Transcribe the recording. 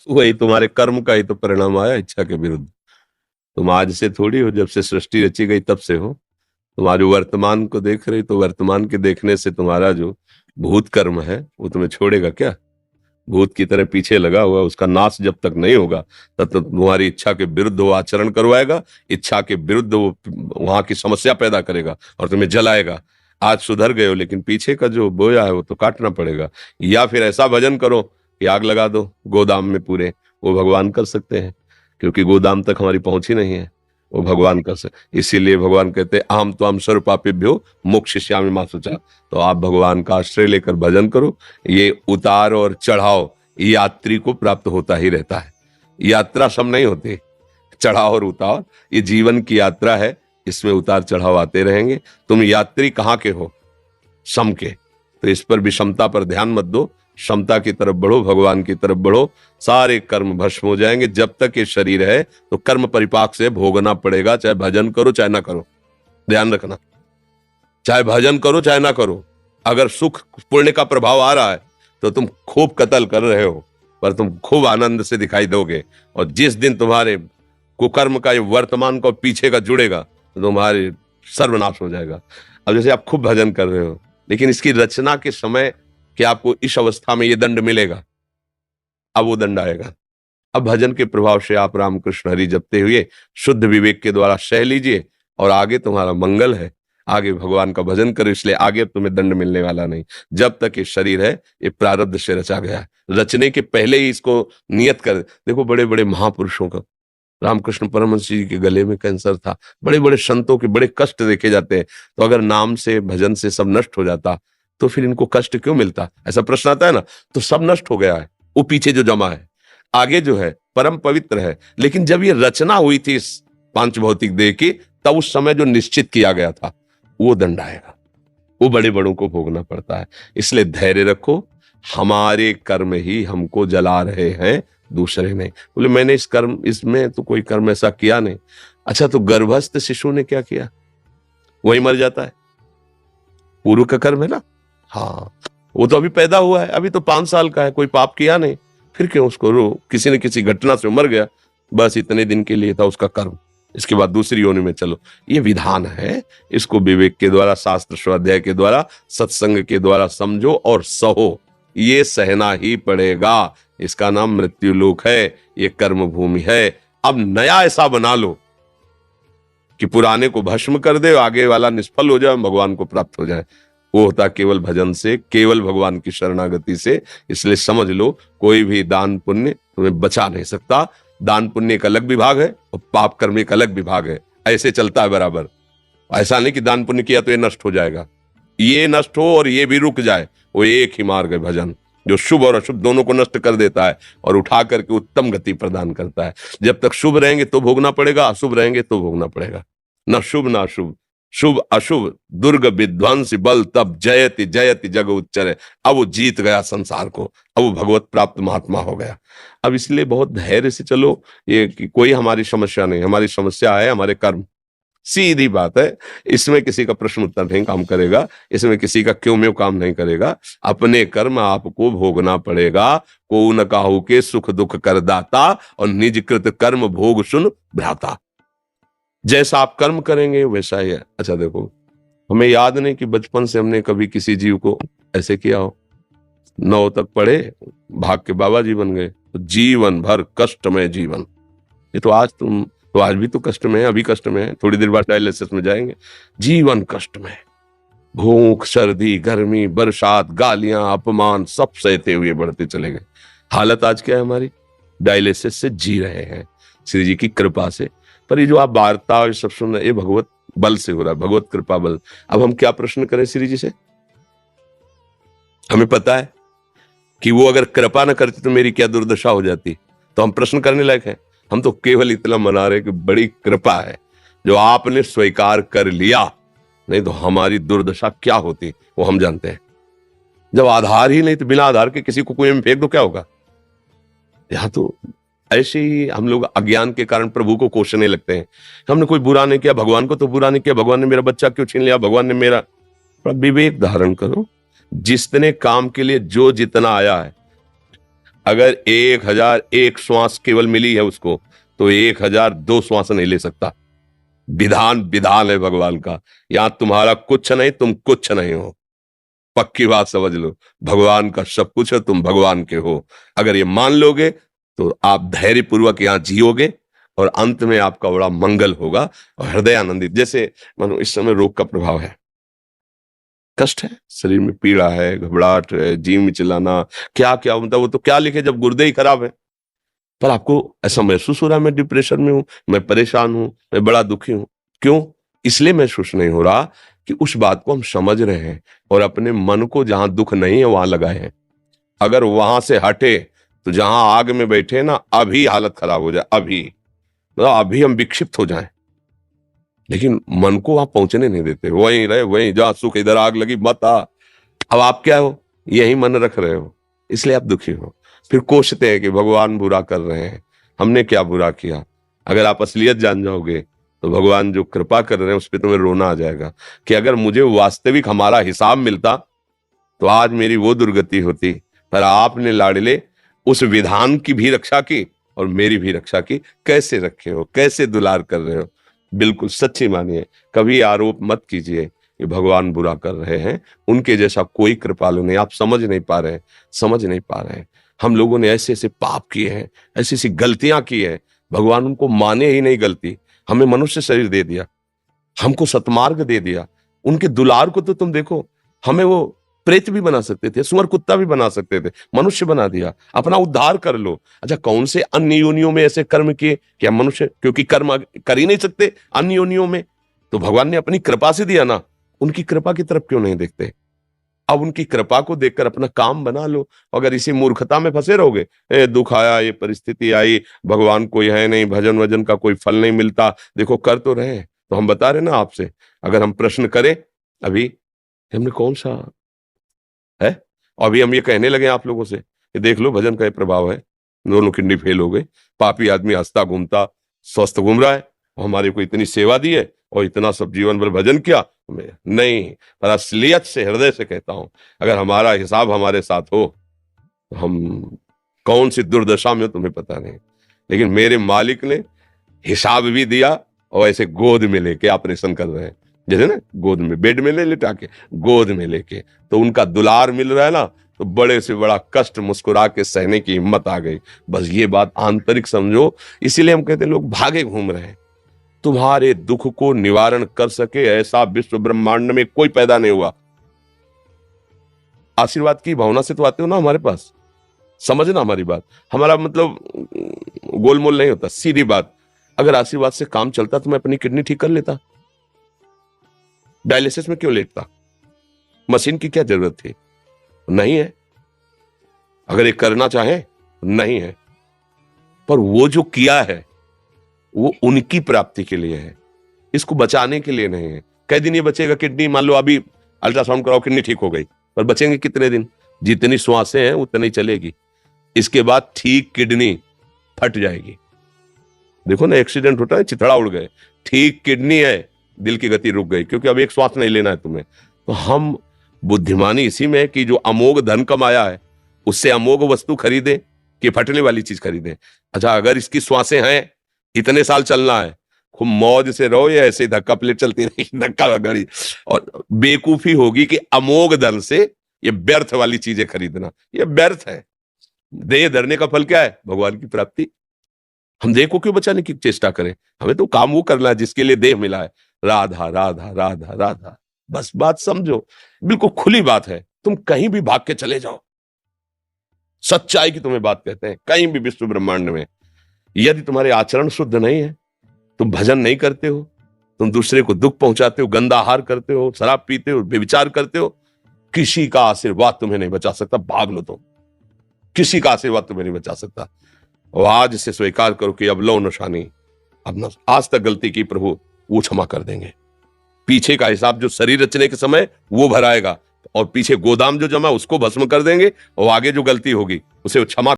वही तुम्हारे कर्म का ही तो परिणाम आया, इच्छा के विरुद्ध। तुम आज से थोड़ी हो, जब से सृष्टि रची गई तब से हो। तुम्हारे वर्तमान को देख रही, तो वर्तमान के देखने से तुम्हारा जो भूत कर्म है वो तुम्हें छोड़ेगा क्या? भूत की तरह पीछे लगा हुआ, उसका नाश जब तक नहीं होगा तब तक तुम्हारी इच्छा के विरुद्ध वो आचरण करवाएगा, इच्छा के विरुद्ध वो वहां की समस्या पैदा करेगा और तुम्हें जलाएगा। आज सुधर गए हो, लेकिन पीछे का जो बोया है वो तो काटना पड़ेगा। या फिर ऐसा भजन करो कि आग लगा दो गोदाम में पूरे, वो भगवान कर सकते हैं, क्योंकि गोदाम तक हमारी पहुंच ही नहीं है। वो भगवान कर सकते, इसीलिए भगवान कहते हैं अहम तो हम स्वरूपापिभ्यो मोक्षयिष्यामि मा शुचा। तो आप भगवान का आश्रय लेकर भजन करो। ये उतार और चढ़ाव यात्री को प्राप्त होता ही रहता है। यात्रा सब नहीं होती, चढ़ाव और उतार ये जीवन की यात्रा है, इसमें उतार चढ़ाव आते रहेंगे। तुम यात्री कहाँ के हो? सम के। तो इस पर विषमता पर ध्यान मत दो, क्षमता की तरफ बढ़ो, भगवान की तरफ बढ़ो। सारे कर्म भस्म हो जाएंगे। जब तक ये शरीर है तो कर्म परिपाक से भोगना पड़ेगा, चाहे भजन करो चाहे ना करो। ध्यान रखना, चाहे भजन करो चाहे ना करो। अगर सुख पुण्य का प्रभाव आ रहा है तो तुम खूब कत्ल कर रहे हो, पर तुम खूब आनंद से दिखाई दोगे। और जिस दिन तुम्हारे कुकर्म का ये वर्तमान का पीछे का जुड़ेगा तो तुम्हारे सर्वनाश हो जाएगा। अब जैसे आप खूब भजन कर रहे हो, लेकिन इसकी रचना के समय कि आपको इस अवस्था में ये दंड मिलेगा, अब वो दंड आएगा। अब भजन के प्रभाव से आप रामकृष्ण हरि जपते हुए शुद्ध विवेक के द्वारा सह लीजिए, और आगे तुम्हारा मंगल है। आगे भगवान का भजन करो, इसलिए आगे तुम्हें दंड मिलने वाला नहीं। जब तक ये शरीर है ये प्रारब्ध से रचा गया है। रचने के पहले ही इसको नियत कर। देखो बड़े बड़े महापुरुषों का, रामकृष्ण परमहंस जी के गले में कैंसर था, बड़े बड़े संतों के बड़े कष्ट देखे जाते हैं। तो अगर नाम से भजन से सब नष्ट हो जाता तो फिर इनको कष्ट क्यों मिलता? ऐसा प्रश्न आता है ना। तो सब नष्ट हो गया है, वो पीछे जो जमा है। आगे जो है परम पवित्र है। लेकिन जब ये रचना हुई थी इस पांच भौतिक देह की, तब उस समय जो निश्चित किया गया था वो दंड आएगा, वो बड़े बड़ों को भोगना पड़ता है। इसलिए धैर्य रखो, हमारे कर्म ही हमको जला रहे हैं, दूसरे नहीं। बोले मैंने इस कर्म, इसमें तो कोई कर्म ऐसा किया नहीं। अच्छा, तो गर्भस्थ शिशु ने क्या किया? वही मर जाता है, पूर्व का कर्म है ना। हाँ, वो तो अभी पैदा हुआ है, अभी तो 5 साल का है, कोई पाप किया नहीं, फिर क्यों उसको रो? किसी न किसी घटना से मर गया, बस इतने दिन के लिए था उसका कर्म, इसके बाद दूसरी योनि में चलो। ये विधान है, इसको विवेक के द्वारा, शास्त्र स्वाध्याय के द्वारा, सत्संग के द्वारा समझो और सहो। ये सहना ही पड़ेगा। इसका नाम मृत्यु लोक है, ये कर्म भूमि है। अब नया ऐसा बना लो कि पुराने को भस्म कर दे, आगे वाला निष्फल हो जाए, भगवान को प्राप्त हो जाए। वो होता केवल भजन से, केवल भगवान की शरणागति से। इसलिए समझ लो, कोई भी दान पुण्य तुम्हें बचा नहीं सकता। दान पुण्य एक अलग विभाग है और पाप कर्म एक अलग विभाग है। ऐसे चलता है बराबर। ऐसा नहीं कि दान पुण्य किया तो ये नष्ट हो जाएगा, ये नष्ट हो और ये भी रुक जाए। वो एक ही मार्ग है भजन, जो शुभ और अशुभ दोनों को नष्ट कर देता है और उठा करके उत्तम गति प्रदान करता है। जब तक शुभ रहेंगे तो भोगना पड़ेगा, अशुभ रहेंगे तो भोगना पड़ेगा। न शुभ न अशुभ, शुभ अशुभ दुर्ग विध्वंस बल तब जयति जयति जग उच्चर। अब वो जीत गया संसार को, अब वो भगवत प्राप्त महात्मा हो गया। अब इसलिए बहुत धैर्य से चलो। ये कि कोई हमारी समस्या नहीं, हमारी समस्या है हमारे कर्म। सीधी बात है, इसमें किसी का प्रश्न उत्तर नहीं काम करेगा, इसमें किसी का क्यों में काम नहीं करेगा। अपने कर्म आपको भोगना पड़ेगा। को न काहू के सुख दुख कर दाता, और निज कृत कर्म भोग सुन भ्राता। जैसा आप कर्म करेंगे वैसा ही है। अच्छा देखो, हमें याद नहीं कि बचपन से हमने कभी किसी जीव को ऐसे किया हो। 9 तक पढ़े, भाग के बाबा जी बन गए, तो जीवन भर कष्टमय जीवन। ये तो आज तुम तो आज भी तो कष्ट में है, अभी कष्ट में है, थोड़ी देर बाद डायलिसिस में जाएंगे। जीवन कष्ट में, भूख सर्दी गर्मी बरसात गालियां अपमान सब सहते हुए बढ़ते चले गए। हालत आज क्या है हमारी? डायलिसिस से जी रहे हैं श्री जी की कृपा से। पर ये जो आप वार्ता और सब सुन रहे, ये भगवत बल से हो रहा है, भगवत कृपा बल। अब हम क्या प्रश्न करें श्री जी से? हमें पता है कि वो अगर कृपा न करती तो मेरी क्या दुर्दशा हो जाती, तो हम प्रश्न करने लायक हैं। हम तो केवल इतना मना रहे कि बड़ी कृपा है जो आपने स्वीकार कर लिया, नहीं तो हमारी दुर्दशा क्या होती वो हम जानते हैं। जब आधार ही नहीं तो बिना आधार के किसी को कुएं में फेंक दो, क्या होगा? यहां तो ऐसे ही हम लोग अज्ञान के कारण प्रभु को कोसने लगते हैं। हमने कोई बुरा नहीं किया, भगवान को तो बुरा नहीं किया, भगवान ने मेरा बच्चा क्यों छीन लिया, भगवान ने मेरा। विवेक धारण करो, जितने काम के लिए जो जितना आया है, अगर 1001 श्वास केवल मिली है उसको, तो 1002 श्वास नहीं ले सकता। विधान विधान है भगवान का। यहां तुम्हारा कुछ नहीं, तुम कुछ नहीं हो। पक्की बात समझ लो, भगवान का सब कुछ है, तुम भगवान के हो। अगर ये मान लोगे तो आप धैर्यपूर्वक यहां जियोगे और अंत में आपका बड़ा मंगल होगा और हृदय आनंदित। जैसे मानो इस समय रोग का प्रभाव है, कष्ट है, शरीर में पीड़ा है, घबराहट है, जी मिचलाना, क्या क्या मतलब वो तो क्या लिखे जब गुर्दे ही खराब है। पर आपको ऐसा महसूस हो रहा है मैं डिप्रेशन में हूं, मैं परेशान हूं, मैं बड़ा दुखी हूं। क्यों? इसलिए महसूस नहीं हो रहा कि उस बात को हम समझ रहे हैं और अपने मन को जहां दुख नहीं है वहां लगाए हैं। अगर वहां से हटे तो जहां आग में बैठे ना, अभी हालत खराब हो जाए, अभी मतलब अभी हम विक्षिप्त हो जाएं। लेकिन मन को वहां पहुंचने नहीं देते, वहीं रहे, वहीं जहां सुख, इधर आग लगी मत आ। अब आप क्या हो? यही मन रख रहे हो, इसलिए आप दुखी हो। फिर कोसते हैं कि भगवान बुरा कर रहे हैं, हमने क्या बुरा किया। अगर आप असलियत जान जाओगे तो भगवान जो कृपा कर रहे हैं उस पर तुम्हें रोना आ जाएगा कि अगर मुझे वास्तविक हमारा हिसाब मिलता तो आज मेरी वो दुर्गति होती। पर आपने लाडले उस विधान की भी रक्षा की और मेरी भी रक्षा की। कैसे रखे हो, कैसे दुलार कर रहे हो। बिल्कुल सच्ची मानिए, कभी आरोप मत कीजिए कि भगवान बुरा कर रहे हैं। उनके जैसा कोई कृपालु नहीं। आप समझ नहीं पा रहे, समझ नहीं पा रहे। हम लोगों ने ऐसे ऐसे पाप किए हैं, ऐसी ऐसी गलतियां की है, भगवान उनको माने ही नहीं गलती। हमें मनुष्य शरीर दे दिया, हमको सतमार्ग दे दिया। उनके दुलार को तो तुम देखो, हमें वो प्रेत भी बना सकते थे, सुअर कुत्ता भी बना सकते थे, मनुष्य बना दिया। अपना उद्धार कर लो। अच्छा, कौन से अन्य योनियों में ऐसे कर्म किए कि हम मनुष्य, क्योंकि कर्म कर ही नहीं सकते अन्य योनियों में, तो भगवान ने अपनी कृपा से दिया ना। उनकी कृपा की तरफ क्यों नहीं देखते? अब उनकी कृपा को देखकर अपना काम बना लो। अगर इसी मूर्खता में फंसे रहोगे, दुख आया, ये परिस्थिति आई, भगवान कोई है नहीं, भजन वजन का कोई फल नहीं मिलता, देखो कर तो रहे हैं। तो हम बता रहे ना आपसे, अगर हम प्रश्न करें, अभी हमने कौन सा है, अभी हम ये कहने लगे आप लोगों से कि देख लो भजन का ये प्रभाव है, दोनों किडनी फेल हो गई, पापी आदमी हंसता घूमता स्वस्थ घूम रहा है, और हमारे को इतनी सेवा दी है और इतना सब जीवन भर भजन किया नहीं। पर असलियत से, हृदय से कहता हूं, अगर हमारा हिसाब हमारे साथ हो तो हम कौन सी दुर्दशा में हो तुम्हें पता नहीं। लेकिन मेरे मालिक ने हिसाब भी दिया और ऐसे गोद में लेके ऑपरेशन कर रहे हैं, जैसे ना गोद में, बेड में ले लिटा के गोद में लेके, तो उनका दुलार मिल रहा है ना, तो बड़े से बड़ा कष्ट मुस्कुरा के सहने की हिम्मत आ गई। बस ये बात आंतरिक समझो। इसीलिए हम कहते हैं लोग भागे घूम रहे हैं। तुम्हारे दुख को निवारण कर सके ऐसा विश्व ब्रह्मांड में कोई पैदा नहीं हुआ। आशीर्वाद की भावना से तो आते हो ना हमारे पास, समझना हमारी बात। हमारा मतलब गोलमोल नहीं होता, सीधी बात। अगर आशीर्वाद से काम चलता तो मैं अपनी किडनी ठीक कर लेता, डायलिसिस में क्यों लेटता, मशीन की क्या जरूरत थी? नहीं है। अगर ये करना चाहे नहीं है, पर वो जो किया है वो उनकी प्राप्ति के लिए है, इसको बचाने के लिए नहीं है। कई दिन ये बचेगा किडनी, मान लो अभी अल्ट्रासाउंड कराओ किडनी ठीक हो गई, पर बचेंगे कितने दिन? जितनी श्वासें हैं उतनी चलेगी, इसके बाद ठीक किडनी फट जाएगी। देखो ना, एक्सीडेंट होता है, चिथड़ा उड़ गए, ठीक किडनी है, दिल की गति रुक गई, क्योंकि अब एक श्वास नहीं लेना है तुम्हें। तो हम बुद्धिमानी इसी में है कि जो अमोघ धन कमाया है उससे अमोघ वस्तु खरीदे कि फटने वाली चीज खरीदे। अच्छा, अगर इसकी श्वासें हैं, इतने साल चलना है, खूब मौज से रहो, या ऐसे धक्का प्लेट चलती रहेगी, धक्का गाड़ी। और बेकूफी होगी कि अमोघ धन से ये व्यर्थ वाली चीजें खरीदना, ये व्यर्थ है। देह धरने का फल क्या है? भगवान की प्राप्ति। हम देह को क्यों बचाने की चेष्टा करें? हमें तो काम वो करना है जिसके लिए देह मिला है। राधा राधा राधा राधा, बस बात समझो, बिल्कुल खुली बात है। तुम कहीं भी भाग के चले जाओ, सच्चाई की तुम्हें बात कहते हैं, कहीं भी विश्व ब्रह्मांड में, यदि तुम्हारे आचरण शुद्ध नहीं है, तुम भजन नहीं करते हो, तुम दूसरे को दुख पहुंचाते हो, गंदा आहार करते हो, शराब पीते हो, व्यभिचार करते हो, किसी का आशीर्वाद तुम्हें नहीं बचा सकता। भाग लो तुम, किसी का आशीर्वाद तुम्हें नहीं बचा सकता। और आज से स्वीकार करो कि अब लो निशानी, अब न आज तक गलती की, प्रभु वो क्षमा कर देंगे। पीछे का हिसाब जो शरीर रचने के समय वो भराएगा, और पीछे गोदाम जो जमा उसको भस्म कर देंगे, और आगे जो गलती होगी उसे क्षमा